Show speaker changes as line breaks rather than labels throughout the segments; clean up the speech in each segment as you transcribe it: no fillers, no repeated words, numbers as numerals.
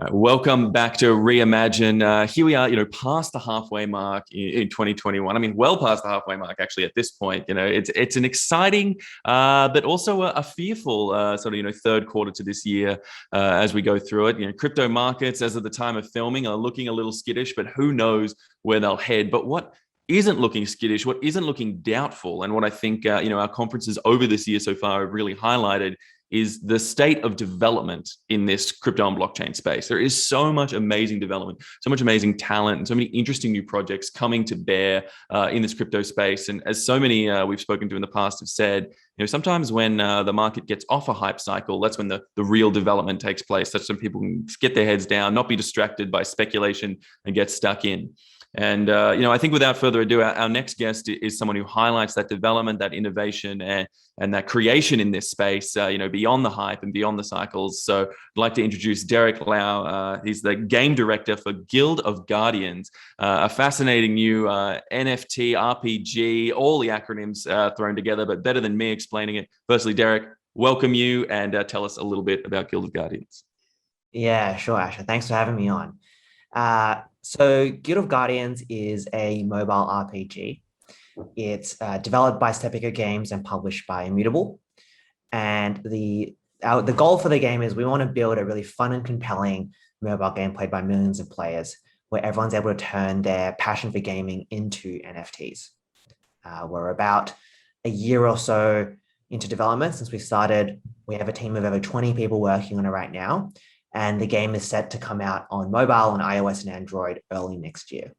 Welcome back to Reimagine. Here we are, past the halfway mark in 2021. I mean, well past the halfway mark, actually, at this point. It's an exciting, but also a fearful third quarter to this year as we go through it. Crypto markets, as of the time of filming, are looking a little skittish, but who knows where they'll head. But what isn't looking skittish, what isn't looking doubtful, and what I think our conferences over this year so far have really highlighted is the state of development in this crypto and blockchain space. There is so much amazing development, so much amazing talent, and so many interesting new projects coming to bear in this crypto space. And as so many we've spoken to in the past have said, sometimes when the market gets off a hype cycle, that's when the real development takes place, such that people can get their heads down, not be distracted by speculation and get stuck in. And, I think without further ado, our next guest is someone who highlights that development, that innovation, and that creation in this space, beyond the hype and beyond the cycles. So I'd like to introduce Derek Lau. He's the game director for Guild of Guardians, a fascinating new NFT, RPG, all the acronyms thrown together, but better than me explaining it. Firstly, Derek, welcome you and tell us a little bit about Guild of Guardians.
Yeah, sure, Asher. Thanks for having me on. So Guild of Guardians is a mobile RPG. It's developed by Stepico Games and published by Immutable. And the goal for the game is we want to build a really fun and compelling mobile game played by millions of players, where everyone's able to turn their passion for gaming into NFTs. We're about a year or so into development since we started. We have a team of over 20 people working on it right now. And the game is set to come out on mobile, on iOS and Android early next year.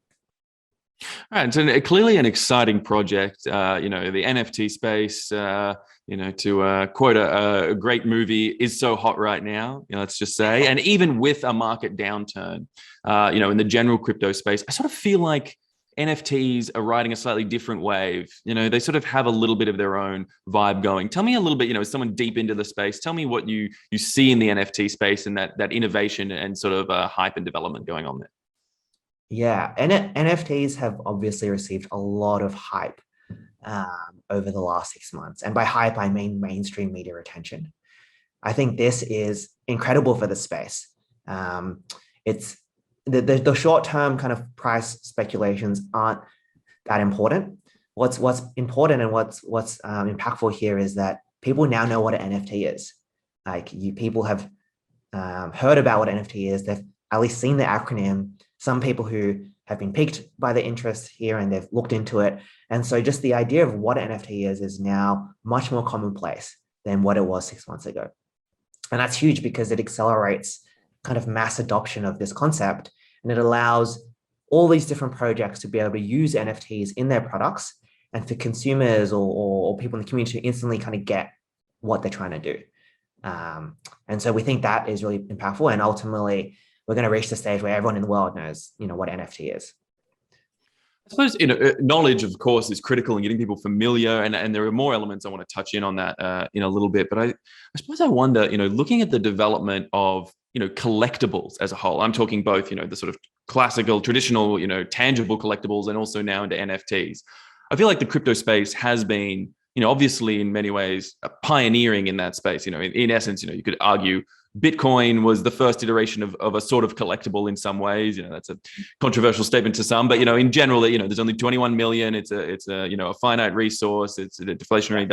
All right, so clearly an exciting project. The NFT space, to quote a great movie, is so hot right now, let's just say. And even with a market downturn, in the general crypto space, I sort of feel like NFTs are riding a slightly different wave. They sort of have a little bit of their own vibe going. Tell me a little bit, as someone deep into the space, tell me what you see in the NFT space and that innovation and sort of hype and development going on there.
Yeah, NFTs have obviously received a lot of hype over the last 6 months. And by hype, I mean mainstream media attention. I think this is incredible for the space. It's the short-term kind of price speculations aren't that important. What's important and what's impactful here is that people now know what an NFT is. People have heard about what NFT is. They've at least seen the acronym. Some people who have been piqued by the interest here and they've looked into it. And so just the idea of what an NFT is now much more commonplace than what it was 6 months ago. And that's huge because it accelerates kind of mass adoption of this concept. And it allows all these different projects to be able to use NFTs in their products and for consumers or people in the community to instantly kind of get what they're trying to do. And so we think that is really impactful. And ultimately, we're going to reach the stage where everyone in the world knows, what NFT is.
I suppose, knowledge, of course, is critical in getting people familiar. And there are more elements I want to touch in on that in a little bit. But I suppose I wonder, looking at the development of, collectibles as a whole, I'm talking both, the sort of classical, traditional, tangible collectibles and also now into NFTs. I feel like the crypto space has been, obviously in many ways pioneering in that space. In essence, you could argue Bitcoin was the first iteration of a sort of collectible in some ways. That's a controversial statement to some, but in general, there's only 21 million. It's a finite resource. It's a deflationary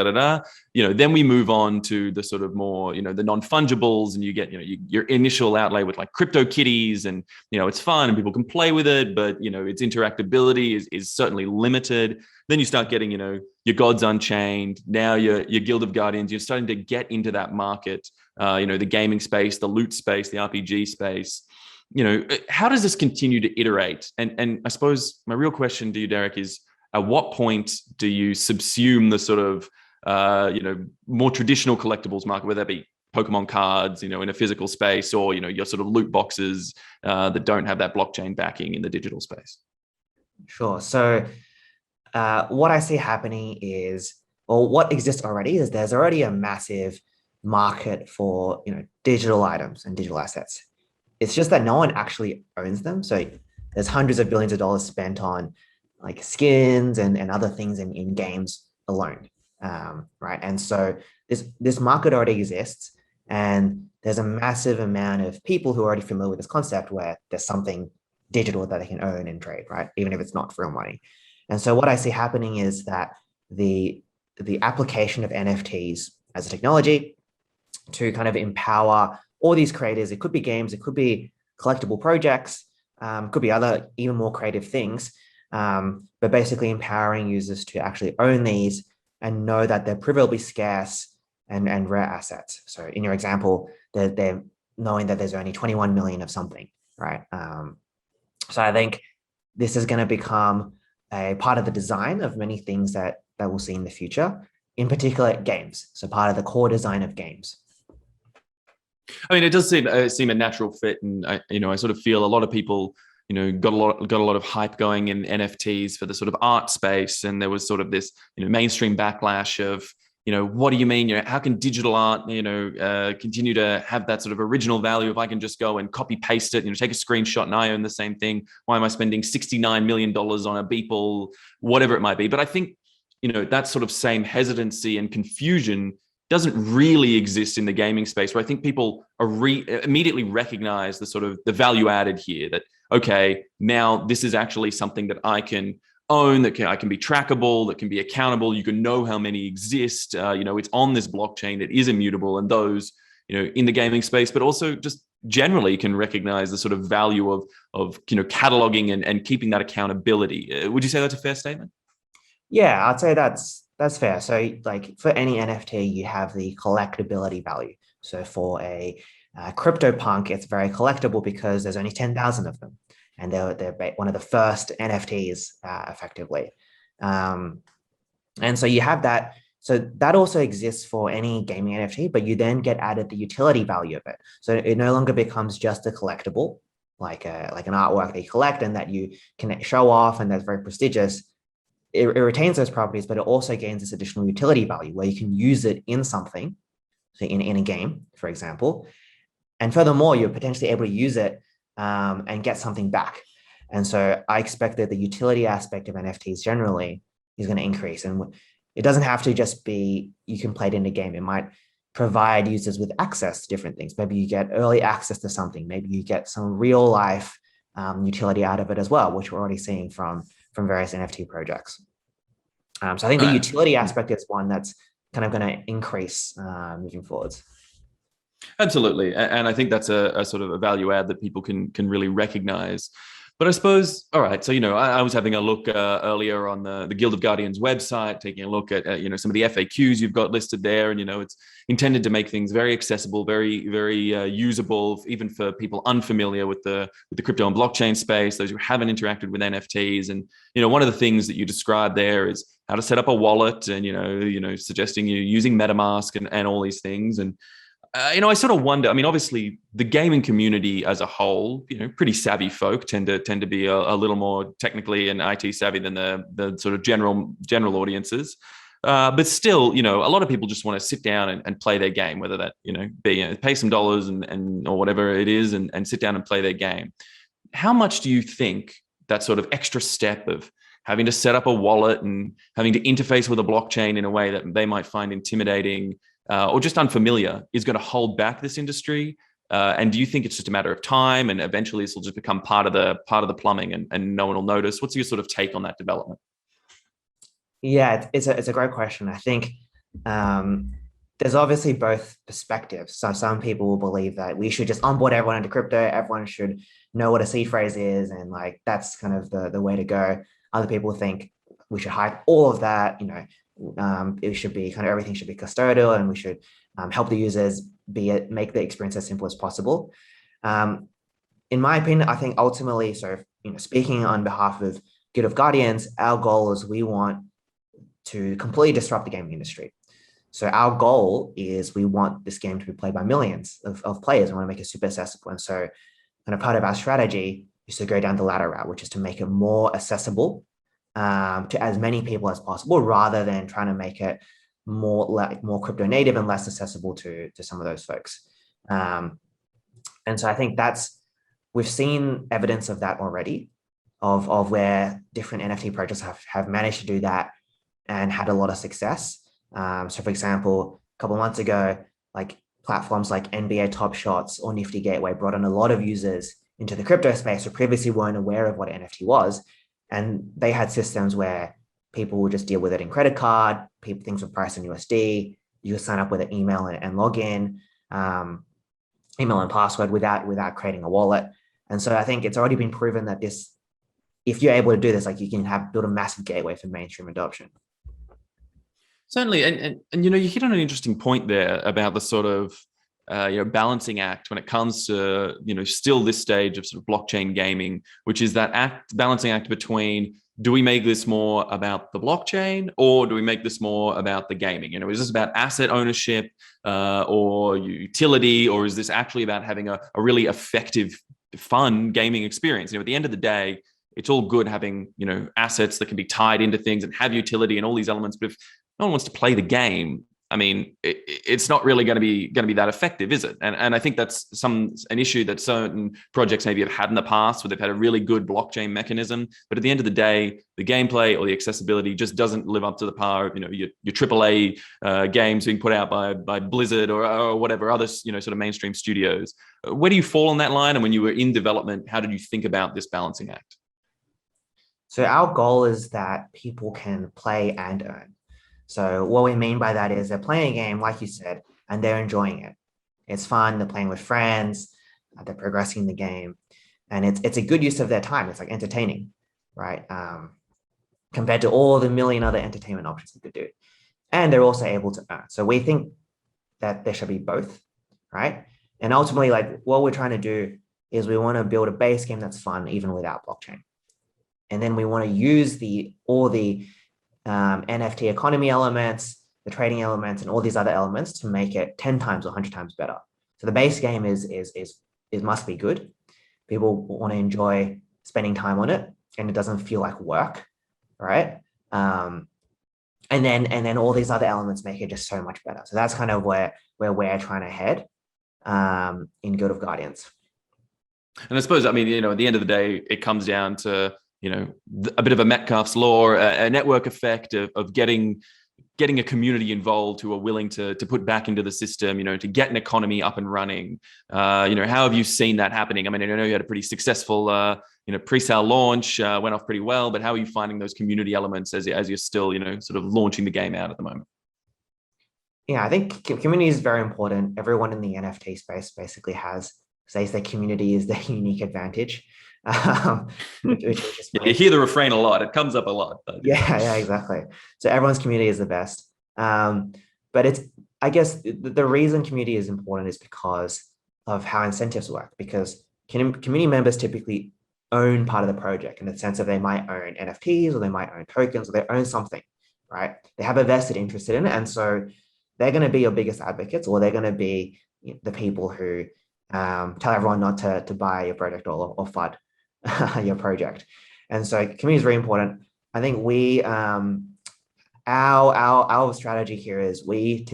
Then we move on to the sort of more the non-fungibles, and you get your initial outlay with like crypto kitties, and it's fun and people can play with it, but its interactability is certainly limited. Then you start getting your Gods Unchained. Now your Guild of Guardians. You're starting to get into that market. The gaming space, the loot space, the RPG space. How does this continue to iterate? And I suppose my real question to you, Derek, is at what point do you subsume the sort of more traditional collectibles market, whether that be Pokemon cards, in a physical space, or your sort of loot boxes that don't have that blockchain backing in the digital space?
Sure. So what I see happening is, or what exists already is, there's already a massive market for digital items and digital assets. It's just that no one actually owns them. So there's hundreds of billions of dollars spent on like skins and other things in games alone, right? And so this market already exists, and there's a massive amount of people who are already familiar with this concept where there's something digital that they can own and trade, right? Even if it's not real money. And so what I see happening is that the application of NFTs as a technology to kind of empower all these creators, it could be games, it could be collectible projects, could be other even more creative things, but basically empowering users to actually own these and know that they're proverbially scarce and rare assets. So in your example, they're knowing that there's only 21 million of something, right? So I think this is going to become a part of the design of many things that we'll see in the future, in particular games. So part of the core design of games.
I mean, it does seem a natural fit, and I sort of feel a lot of people got a lot of hype going in NFTs for the sort of art space, and there was sort of this mainstream backlash of what do you mean? How can digital art continue to have that sort of original value if I can just go and copy paste it, take a screenshot and I own the same thing? Why am I spending $69 million on a Beeple, whatever it might be? But I think that sort of same hesitancy and confusion doesn't really exist in the gaming space, where I think people immediately recognize the sort of the value added here, that, okay, now this is actually something that I can own, I can be trackable, that can be accountable. You can know how many exist. It's on this blockchain that is immutable, and those, in the gaming space, but also just generally can recognize the sort of value of cataloging and keeping that accountability. Would you say that's a fair statement?
Yeah, I'd say that's fair. So like for any NFT, you have the collectability value. So for a CryptoPunk, it's very collectible because there's only 10,000 of them, and they're one of the first NFTs effectively. And so you have that. So that also exists for any gaming NFT, but you then get added the utility value of it. So it no longer becomes just a collectible, like an artwork that you collect and that you can show off and that's very prestigious. It retains those properties, but it also gains this additional utility value where you can use it in something, so in a game, for example. And furthermore, you're potentially able to use it and get something back. And so I expect that the utility aspect of NFTs generally is going to increase. And it doesn't have to just be you can play it in a game. It might provide users with access to different things. Maybe you get early access to something. Maybe you get some real life utility out of it as well, which we're already seeing from various NFT projects. So I think the utility aspect is one that's kind of going to increase moving forwards.
Absolutely. And I think that's a sort of a value add that people can really recognize. But I suppose, all right, so, I was having a look earlier on the Guild of Guardians website, taking a look at, some of the FAQs you've got listed there. And, it's intended to make things very accessible, very, very usable, even for people unfamiliar with the crypto and blockchain space, those who haven't interacted with NFTs. And, one of the things that you described there is how to set up a wallet and, suggesting you using MetaMask and all these things. And, I sort of wonder, I mean, obviously the gaming community as a whole, pretty savvy folk tend to be a little more technically and IT savvy than the sort of general audiences. But still, a lot of people just want to sit down and play their game, whether that, be, pay some dollars and or whatever it is and sit down and play their game. How much do you think that sort of extra step of having to set up a wallet and having to interface with a blockchain in a way that they might find intimidating, or just unfamiliar, is going to hold back this industry? And do you think it's just a matter of time, and eventually this will just become part of the plumbing and no one will notice? What's your sort of take on that development?
Yeah, it's a great question. I think there's obviously both perspectives. So some people will believe that we should just onboard everyone into crypto. Everyone should know what a seed phrase is, and like that's kind of the way to go. Other people think we should hide all of that. It should be kind of everything should be custodial, and we should help the users make the experience as simple as possible. In my opinion, I think ultimately, so speaking on behalf of Guild of Guardians, our goal is we want to completely disrupt the gaming industry. So our goal is we want this game to be played by millions of players. We want to make it super accessible. And so kind of part of our strategy is to go down the latter route, which is to make it more accessible to as many people as possible, rather than trying to make it more crypto native and less accessible to some of those folks. And so I think we've seen evidence of that already, of where different NFT projects have managed to do that and had a lot of success. So for example, a couple of months ago, like platforms like NBA Top Shots or Nifty Gateway brought in a lot of users into the crypto space who previously weren't aware of what an NFT was. And they had systems where people would just deal with it in credit card, things were priced in USD, you could sign up with an email and log in, email and password without creating a wallet. And so I think it's already been proven that if you're able to do this, like you can build a massive gateway for mainstream adoption.
Certainly, and you hit on an interesting point there about the sort of balancing act when it comes to still this stage of sort of blockchain gaming, which is that balancing act between, do we make this more about the blockchain or do we make this more about the gaming? Is this about asset ownership or utility, or is this actually about having a really effective, fun gaming experience? At the end of the day, it's all good having assets that can be tied into things and have utility and all these elements, but if no one wants to play the game, I mean, it's not really going to be that effective, is it? And I think that's an issue that certain projects maybe have had in the past, where they've had a really good blockchain mechanism, but at the end of the day, the gameplay or the accessibility just doesn't live up to the par of your AAA games being put out by Blizzard or whatever other sort of mainstream studios. Where do you fall on that line? And when you were in development, how did you think about this balancing act?
So our goal is that people can play and earn. So what we mean by that is they're playing a game, like you said, and they're enjoying it. It's fun. They're playing with friends. They're progressing the game, and it's a good use of their time. It's like entertaining, right? Compared to all the million other entertainment options you could do, and they're also able to earn. So we think that there should be both, right? And ultimately, like what we're trying to do is we want to build a base game that's fun, even without blockchain, and then we want to use all the NFT economy elements, the trading elements, and all these other elements to make it 10 times or 100 times better. So the base game is must be good. People want to enjoy spending time on it, and it doesn't feel like work, right? And then all these other elements make it just so much better. So that's kind of where we're trying to head in Guild of Guardians.
And I suppose, I mean, at the end of the day, it comes down to a bit of a Metcalfe's law, a network effect of getting a community involved who are willing to put back into the system, to get an economy up and running. How have you seen that happening? I mean, I know you had a pretty successful, pre-sale launch, went off pretty well, but how are you finding those community elements as you're still, sort of launching the game out at the moment?
Yeah, I think community is very important. Everyone in the NFT space basically says their community is their unique advantage.
Which is you hear the refrain a lot. It comes up a lot.
Yeah, exactly. So everyone's community is the best. But I guess the reason community is important is because of how incentives work, because community members typically own part of the project in the sense of they might own NFTs or they might own tokens or they own something, right? They have a vested interest in it. And so they're going to be your biggest advocates, or they're going to be the people who tell everyone not to buy your project or FUD your project. And so community is very important. I think our strategy here is we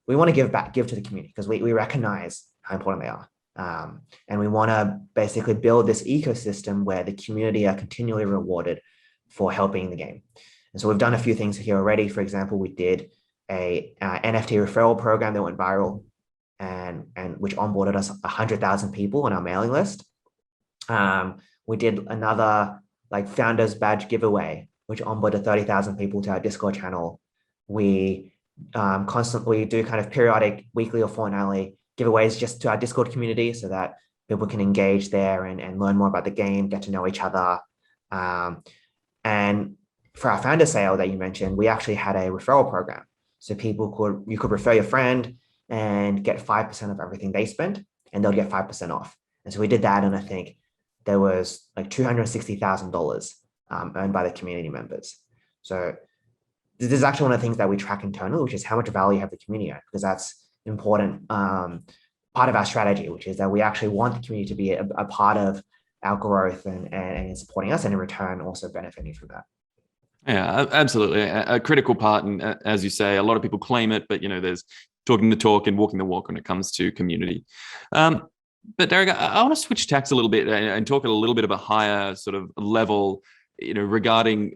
want to give to the community because we recognize how important they are. And we want to basically build this ecosystem where the community are continually rewarded for helping the game. And so we've done a few things here already. For example, we did a NFT referral program that went viral and which onboarded us 100,000 people on our mailing list. We did another founders badge giveaway, which onboarded 30,000 people to our Discord channel. We constantly do kind of periodic weekly or fortnightly giveaways just to our Discord community so that people can engage there and learn more about the game, get to know each other. And for our founder sale that you mentioned, we actually had a referral program. So you could refer your friend and get 5% of everything they spent, and they'll get 5% off. And so we did that, and I think there was $260,000 earned by the community members. So this is actually one of the things that we track internally, which is how much value have the community earned, because that's an important part of our strategy, which is that we actually want the community to be a part of our growth and supporting us, and in return also benefiting from that.
Yeah, absolutely. A critical part. And as you say, a lot of people claim it, but there's talking the talk and walking the walk when it comes to community. But Derek, I want to switch tacks a little bit and talk at a little bit of a higher sort of level, regarding,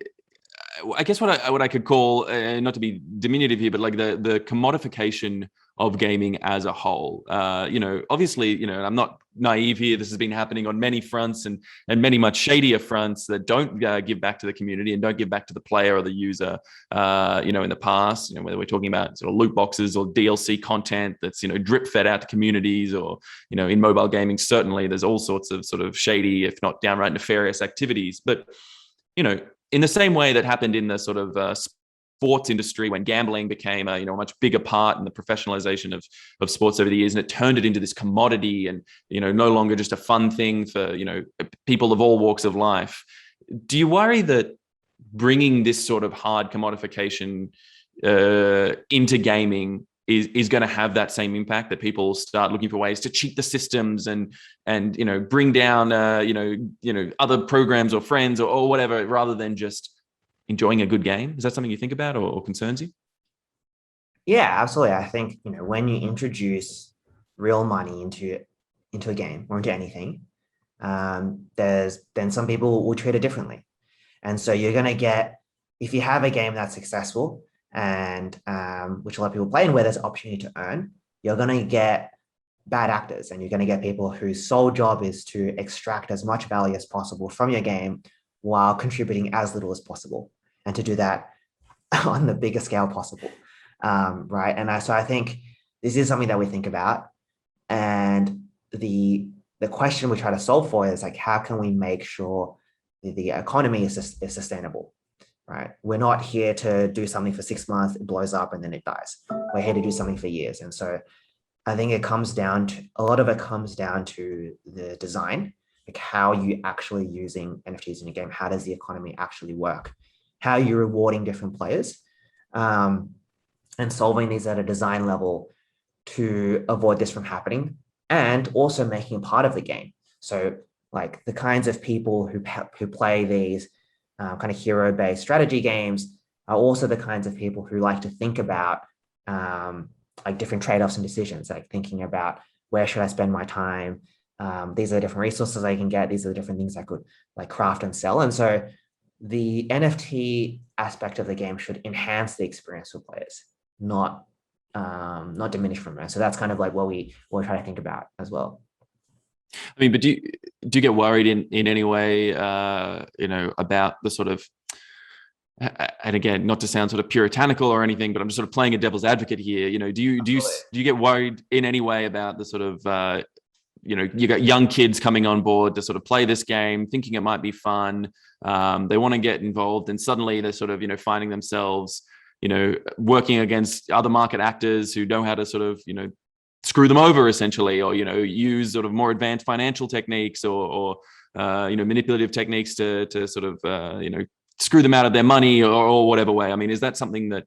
I guess what I could call, not to be diminutive here, but like the commodification of gaming as a whole. Obviously, I'm not naive here. This has been happening on many fronts and many much shadier fronts that don't give back to the community and don't give back to the player or the user. In the past, whether we're talking about sort of loot boxes or DLC content that's drip fed out to communities, or in mobile gaming, certainly there's all sorts of sort of shady, if not downright nefarious activities. But in the same way that happened in the sort of sports industry when gambling became a much bigger part in the professionalization of sports over the years, and it turned it into this commodity and no longer just a fun thing for people of all walks of life. Do you worry that bringing this sort of hard commodification into gaming is going to have that same impact, that people start looking for ways to cheat the systems and bring down other programs or friends or whatever, rather than just enjoying a good game? Is that something you think about or concerns you?
Yeah, absolutely. I think when you introduce real money into a game or into anything, then some people will treat it differently. And so you're going to get, if you have a game that's successful and which a lot of people play and where there's opportunity to earn, you're going to get bad actors, and you're going to get people whose sole job is to extract as much value as possible from your game while contributing as little as possible, and to do that on the biggest scale possible, right? And so I think this is something that we think about, and the question we try to solve for is like, how can we make sure the economy is sustainable, right? We're not here to do something for 6 months, it blows up and then it dies. We're here to do something for years. And so I think a lot of it comes down to the design, like how you actually using NFTs in your game. How does the economy actually work? How are you rewarding different players? And solving these at a design level to avoid this from happening, and also making it part of the game. So like the kinds of people who play these kind of hero-based strategy games are also the kinds of people who like to think about like different trade-offs and decisions, like thinking about, where should I spend my time? These are the different resources I can get. These are the different things I could like craft and sell. And so the NFT aspect of the game should enhance the experience for players, not diminish from it. So that's kind of like what we're trying to think about as well.
I mean, but do you get worried in any way, about the sort of, and again, not to sound sort of puritanical or anything, but I'm just sort of playing a devil's advocate here. Do you get worried in any way about the sort of, you got young kids coming on board to sort of play this game, thinking it might be fun. They want to get involved, and suddenly they're sort of, finding themselves, working against other market actors who know how to sort of, screw them over essentially, or use sort of more advanced financial techniques or manipulative techniques to sort of screw them out of their money or whatever way. I mean, is that something that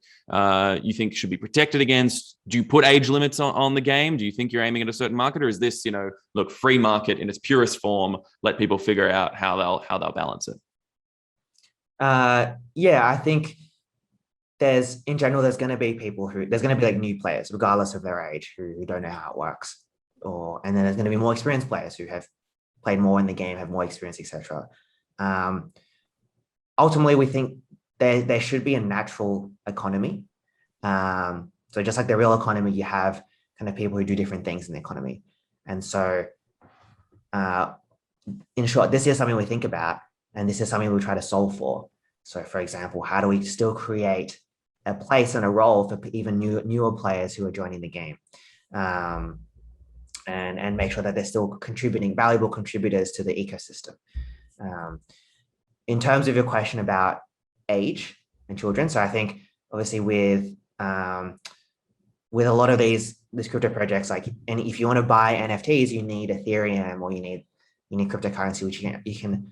you think should be protected against? Do you put age limits on the game? Do you think you're aiming at a certain market, or is this look, free market in its purest form, let people figure out how they'll balance it?
Yeah, I think there's going to be people there's going to be like new players, regardless of their age, who don't know how it works. And then there's going to be more experienced players who have played more in the game, have more experience, etc. Ultimately, we think there should be a natural economy. So just like the real economy, you have kind of people who do different things in the economy. And so in short, this is something we think about, and this is something we try to solve for. So for example, how do we still create a place and a role for even newer players who are joining the game, and make sure that they're still contributing, valuable contributors to the ecosystem. In terms of your question about age and children, so I think obviously with a lot of these crypto projects, like, and if you want to buy NFTs, you need Ethereum, or you need cryptocurrency, which you can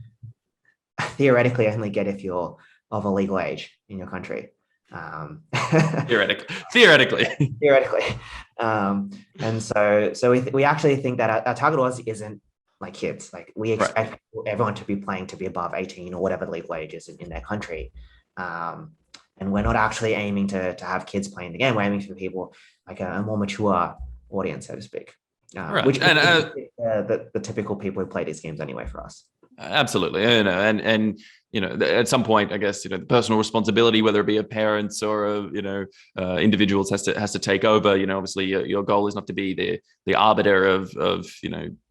theoretically only get if you're of a legal age in your country.
Theoretically.
And so we actually think that our target audience isn't like kids. Like we expect everyone to be playing to be above 18 or whatever the legal age is in their country. And we're not actually aiming to have kids playing the game. We're aiming for people like a more mature audience, so to speak. Which is the typical people who play these games anyway for us.
Absolutely, and at some point, I guess the personal responsibility, whether it be of parents or of individuals, has to take over. Obviously, your goal is not to be the arbiter of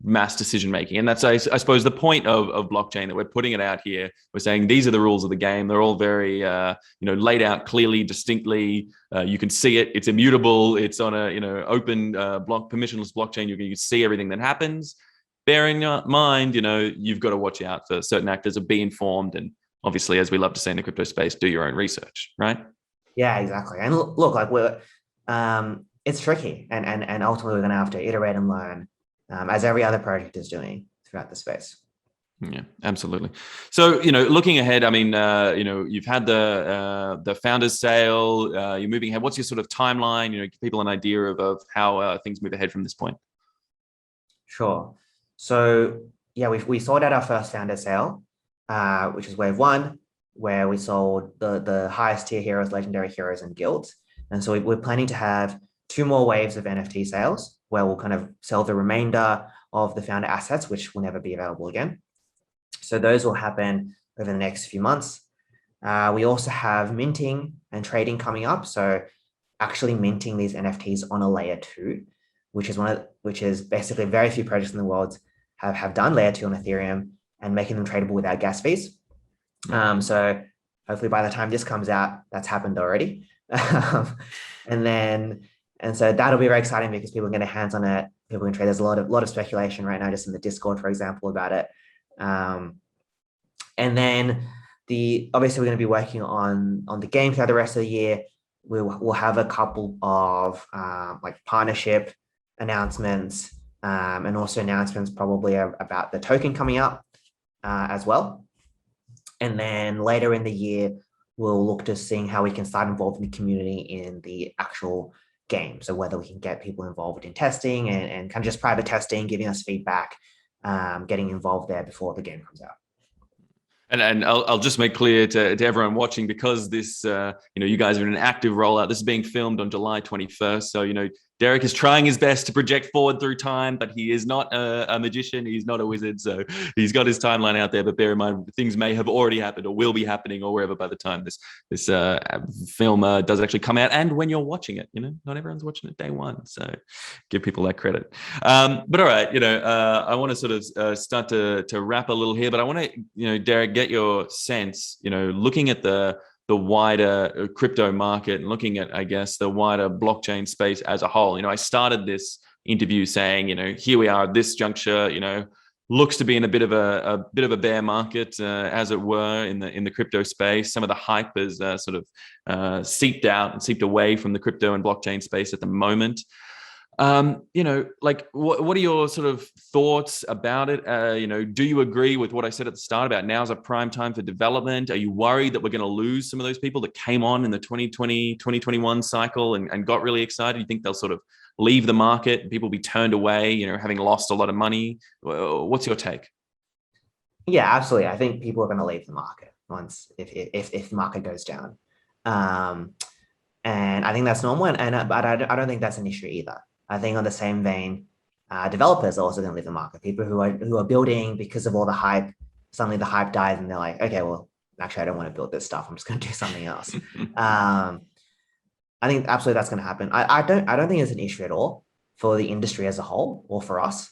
mass decision making, and that's I suppose the point of blockchain, that we're putting it out here. We're saying these are the rules of the game. They're all very laid out clearly, distinctly. You can see it. It's immutable. It's on a open permissionless blockchain. You can see everything that happens. Bear in mind, you've got to watch out for certain actors, or be informed. And obviously, as we love to say in the crypto space, do your own research, right?
Yeah, exactly. And look, like it's tricky, and ultimately we're going to have to iterate and learn, as every other project is doing throughout the space.
Yeah, absolutely. So, looking ahead, I mean, you've had the founders sale, you're moving ahead. What's your sort of timeline? Give people an idea of how things move ahead from this point.
Sure. So yeah, we sold out our first founder sale, which is wave one, where we sold the highest tier heroes, legendary heroes, and guilds. And so we're planning to have 2 more waves of NFT sales, where we'll kind of sell the remainder of the founder assets, which will never be available again. So those will happen over the next few months. We also have minting and trading coming up. So actually minting these NFTs on a layer 2, which is basically very few projects in the world have done layer 2 on Ethereum, and making them tradable without gas fees. So hopefully by the time this comes out, that's happened already. and so that'll be very exciting, because people can get their hands on it. People can trade. There's a lot of speculation right now, just in the Discord, for example, about it. And then obviously we're going to be working on the game throughout the rest of the year. We'll have a couple of like partnership announcements, and also announcements probably about the token coming up as well. And then later in the year, we'll look to seeing how we can start involving the community in the actual game. So whether we can get people involved in testing and kind of just private testing, giving us feedback, getting involved there before the game comes out.
And I'll just make clear to everyone watching, because this, you guys are in an active rollout. This is being filmed on July 21st. So, Derek is trying his best to project forward through time, but he is not a magician. He's not a wizard. So he's got his timeline out there, but bear in mind, things may have already happened or will be happening or wherever by the time this film does actually come out. And when you're watching it, not everyone's watching it day one. So give people that credit. But all right, I want to sort of start to wrap a little here, but I want to, Derek, get your sense, looking at the wider crypto market and looking at, I guess, the wider blockchain space as a whole. I started this interview saying, here we are at this juncture, looks to be in a bit of a bear market, as it were, in the crypto space. Some of the hype is sort of seeped out and seeped away from the crypto and blockchain space at the moment. Like what are your sort of thoughts about it? Do you agree with what I said at the start about now's a prime time for development? Are you worried that we're going to lose some of those people that came on in the 2020, 2021 cycle and got really excited? You think they'll sort of leave the market and people be turned away, having lost a lot of money? What's your take?
Yeah, absolutely. I think people are going to leave the market once if the market goes down. And I think that's normal. But I don't think that's an issue either. I think on the same vein, developers are also going to leave the market. People who are building because of all the hype, suddenly the hype dies and they're like, okay, well, actually, I don't want to build this stuff. I'm just going to do something else. I think absolutely that's going to happen. I don't think it's an issue at all for the industry as a whole or for us.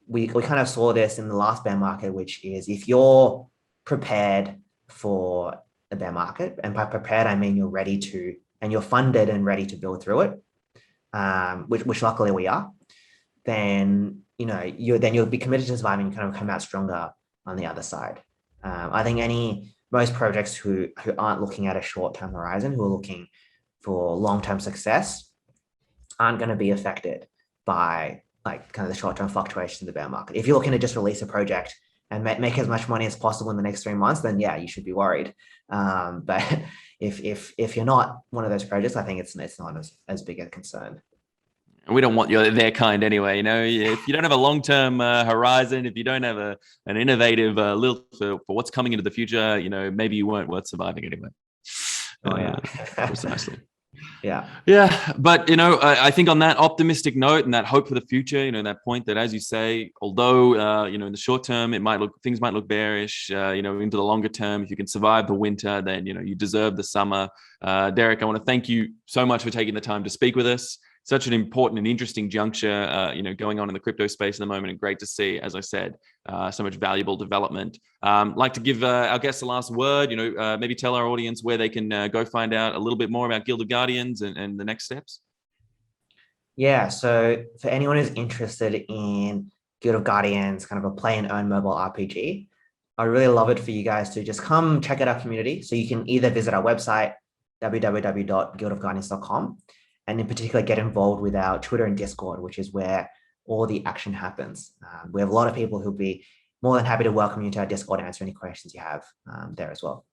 We kind of saw this in the last bear market, which is if you're prepared for a bear market, and by prepared, I mean you're ready to, and you're funded and ready to build through it, which luckily we are, then you'll be committed to surviving and kind of come out stronger on the other side. I think most projects who aren't looking at a short-term horizon, who are looking for long-term success, aren't going to be affected by like kind of the short-term fluctuations in the bear market. If you're looking to just release a project and make as much money as possible in the next 3 months, then yeah, you should be worried. But if you're not one of those projects, I think it's not as big a concern.
And we don't want their kind anyway. If you don't have a long-term horizon, if you don't have an innovative lilt for what's coming into the future, maybe you weren't worth surviving anyway.
Oh yeah,
precisely.
Yeah.
Yeah, but I think on that optimistic note and that hope for the future, that point that, as you say, although in the short term things might look bearish, into the longer term, if you can survive the winter, then you deserve the summer. Derek, I want to thank you so much for taking the time to speak with us. Such an important and interesting juncture, going on in the crypto space at the moment, and great to see, as I said, so much valuable development. Like to give our guests the last word. Maybe tell our audience where they can go find out a little bit more about Guild of Guardians and the next steps.
Yeah. So for anyone who's interested in Guild of Guardians, kind of a play and earn mobile RPG, I'd really love it for you guys to just come check out our community. So you can either visit our website, www.guildofguardians.com, and in particular get involved with our Twitter and Discord, which is where all the action happens. We have a lot of people who'll be more than happy to welcome you to our Discord and answer any questions you have there as well.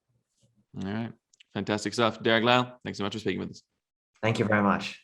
All right. Fantastic stuff. Derek Lau, thanks so much for speaking with us.
Thank you very much.